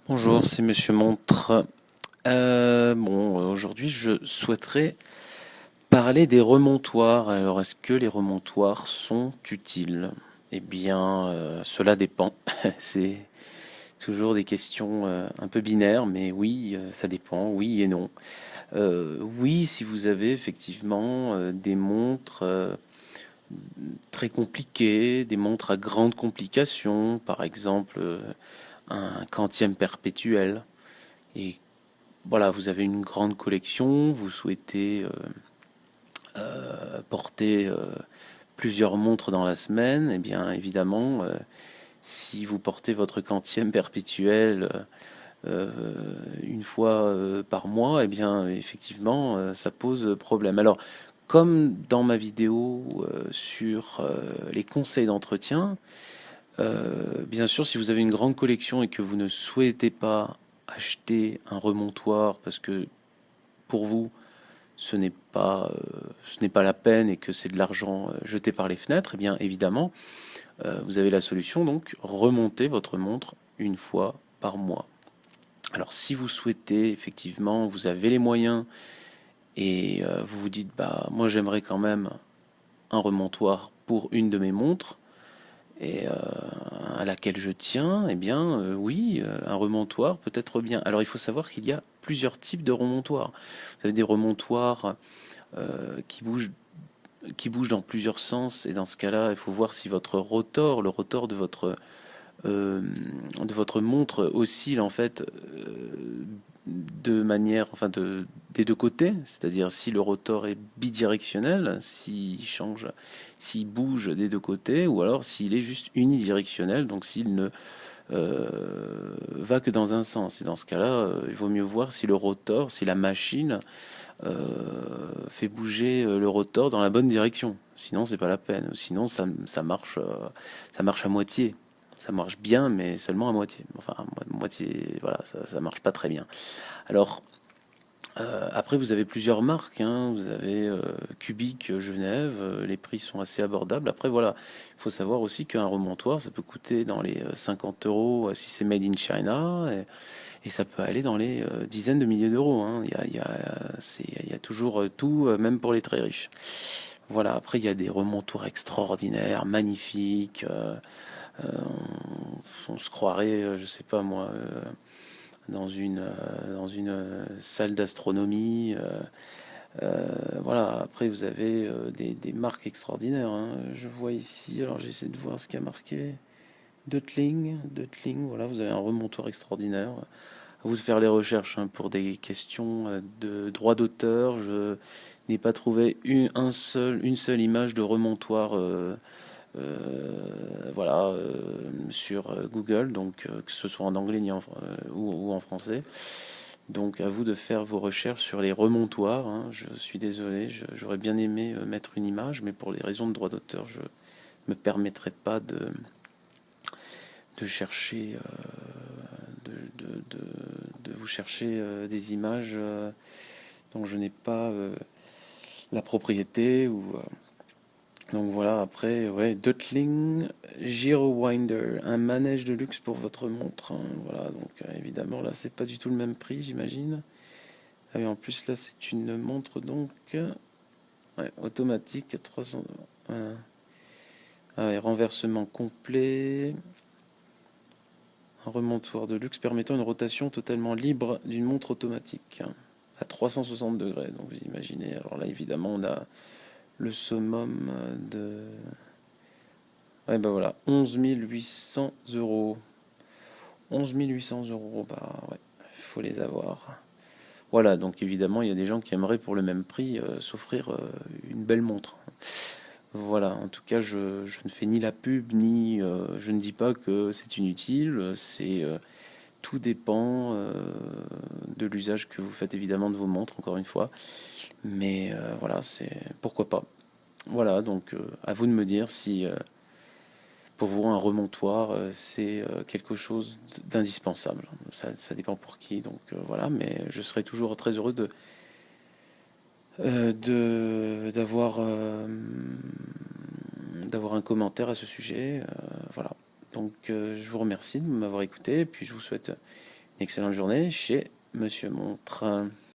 Bonjour, c'est Monsieur Montre. Aujourd'hui, je souhaiterais parler des remontoirs. Alors, est-ce que les remontoirs sont utiles? Eh bien, cela dépend. C'est toujours des questions un peu binaires, mais oui, ça dépend, oui et non. Oui, si vous avez effectivement des montres très compliquées, des montres à grandes complications, par exemple un quantième perpétuel, et voilà, vous avez une grande collection, vous souhaitez porter plusieurs montres dans la semaine, et bien évidemment, si vous portez votre quantième perpétuel une fois par mois, et bien effectivement, ça pose problème. Alors, comme dans ma vidéo sur les conseils d'entretien, bien sûr, si vous avez une grande collection et que vous ne souhaitez pas acheter un remontoir parce que pour vous, ce n'est pas la peine et que c'est de l'argent jeté par les fenêtres, eh bien évidemment, vous avez la solution, donc remonter votre montre une fois par mois. Alors si vous souhaitez, effectivement, vous avez les moyens et vous vous dites, bah moi j'aimerais quand même un remontoir pour une de mes montres et à laquelle je tiens, eh bien oui, un remontoir peut être bien. Alors il faut savoir qu'il y a plusieurs types de remontoirs. Vous avez des remontoirs qui bougent dans plusieurs sens, et dans ce cas-là, il faut voir si votre rotor, le rotor de votre montre oscille en fait de manière, enfin des deux côtés, c'est-à-dire si le rotor est bidirectionnel, s'il bouge des deux côtés, ou alors s'il est juste unidirectionnel, donc s'il ne va que dans un sens. Et dans ce cas-là, il vaut mieux voir si le rotor, si la machine fait bouger le rotor dans la bonne direction. Sinon, c'est pas la peine. Sinon, ça marche à moitié. Ça marche bien, mais seulement à moitié. Enfin, à moitié, voilà, ça marche pas très bien. Alors, après, vous avez plusieurs marques, hein. Vous avez Cubic Genève, les prix sont assez abordables. Après, voilà, il faut savoir aussi qu'un remontoir, ça peut coûter dans les 50 euros si c'est made in China, et ça peut aller dans les dizaines de milliers d'euros, hein. Il y a toujours tout, même pour les très riches. Voilà, après, il y a des remontoirs extraordinaires, magnifiques. On se croirait, je sais pas moi, dans une salle d'astronomie. Voilà, après vous avez des marques extraordinaires, hein. Je vois ici, alors j'essaie de voir ce qu'il y a marqué. Deutling, voilà, vous avez un remontoir extraordinaire. À vous de faire les recherches, hein, pour des questions de droit d'auteur. Je n'ai pas trouvé une seule image de remontoir voilà, sur Google, donc que ce soit en anglais ou en français. Donc à vous de faire vos recherches sur les remontoirs, hein. Je suis désolé, j'aurais bien aimé mettre une image, mais pour les raisons de droit d'auteur, je me permettrai pas de chercher, de vous chercher des images dont je n'ai pas la propriété donc voilà, après, ouais, Deutling Giro Winder, un manège de luxe pour votre montre, hein. Voilà, donc évidemment, là, c'est pas du tout le même prix, j'imagine. Ah oui, en plus, là, c'est une montre, donc, ouais, automatique à 300. Voilà. Ah ouais, renversement complet. Un remontoir de luxe permettant une rotation totalement libre d'une montre automatique, hein, à 360 degrés. Donc, vous imaginez. Alors là, évidemment, on a le summum de. Ouais, bah voilà, 11 800 euros. 11 800 euros, bah ouais, il faut les avoir. Voilà, donc évidemment, il y a des gens qui aimeraient pour le même prix s'offrir une belle montre. Voilà, en tout cas, je ne fais ni la pub, ni je ne dis pas que c'est inutile. Tout dépend de l'usage que vous faites évidemment de vos montres, encore une fois. Mais voilà, c'est pourquoi pas. Voilà, donc à vous de me dire si pour vous, un remontoir, c'est quelque chose d'indispensable. Ça dépend pour qui, donc voilà. Mais je serai toujours très heureux d'avoir d'avoir un commentaire à ce sujet. Voilà. Donc je vous remercie de m'avoir écouté, et puis je vous souhaite excellente journée chez Monsieur Montre.